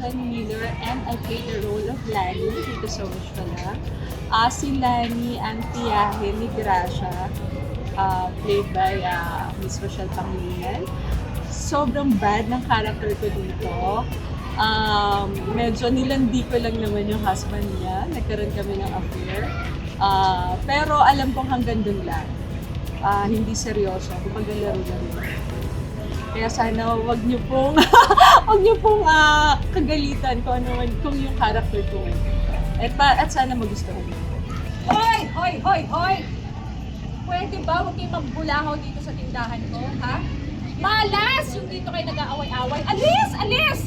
Jen Miller and I played the role of Lani dito sa Wish Pa Lang. Si Lani ang tiyahe ni Gracia, played by Miss Rochelle Pangilinan. Sobrang bad ng character ko dito. Medyo nilandi ko lang naman yung husband niya. Nagkaroon kami ng affair. Pero alam kong hanggang dun lang. Hindi seryoso. Kumbaga laro-laro. Kaya sana wag niyo pong kagalitan kung yung character ko. At sana magustuhan niyo. Hoy! Hoy! Hoy! Hoy! Pwede ba huwag kayong magbulahaw dito sa tindahan ko, ha? Malas! Yung dito kayo nag-aaway-away. Alis! Alis!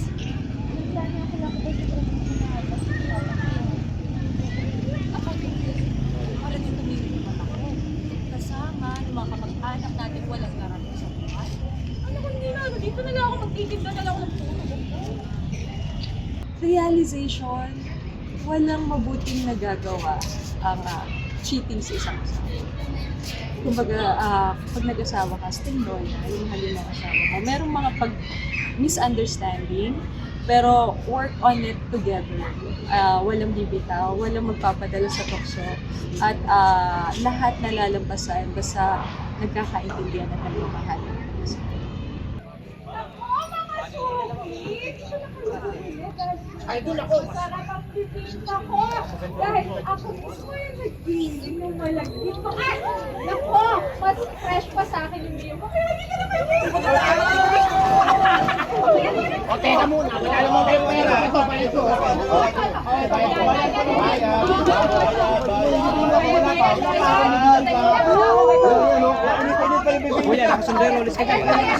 Ako para dito tumigil naman ako. Kasama ng mga kamag-anak natin walang narating sa buhay. Ano kung hindi na dito na lang ako magtitinda na lang ako ng puno. Realization, walang mabuting nagagawa ang cheating sa isang asawa. Kumbaga, pag nag-asawa ka, stay loyal, yung mahalin ng asawa mo. Merong mga misunderstanding, pero work on it together. Walang bibitaw, walang magpapadala sa tukso, at lahat nalalampasan basta nagkakaintindihan at nagmamahal. Ay, doon ako! Sarap ang pipinta ko! Dahil ako mismo yung nag-feeling ng malaglit ko. Ay! Nako! Mas fresh pa sa akin yung view ko. Kaya hindi ka na may O, teka muna. Wala naman kayo pera. Ito, pa ito. Kuya, nakasundero. Ulis ka dyan. Ayan,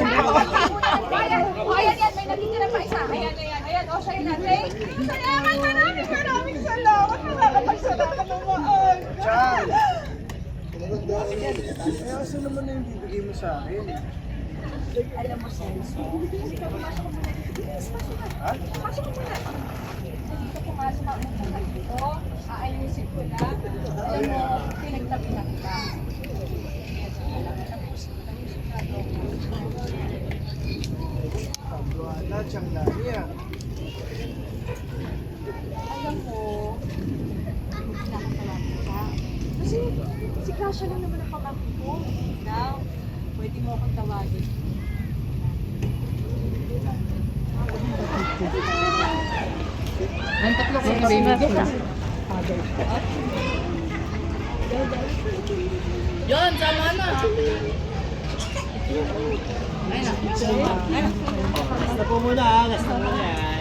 yan. May natitira pa isa. Ayan, ayan, ayan. O, sa'yo natin. Salamat, maraming salamat. Nakakapagsalamat ng maaga. Eh, asa naman na yung bibigay mo sa akin? Alam mo, Celso. Ha? Pasok ko muna. Dito pumasok ako muna dito. Aayusin ko na. Alam mo, pinagtabi na kita. Wala, siyang lani ah. Alam mo, nakakalaman ka. Kasi si Gracia lang naman ang pamangkin ko. Now, pwede mo akong tawagin. Ang tatlo ko na baby ko. Yon, sama na. Basta po muna ah. Basta muna yan.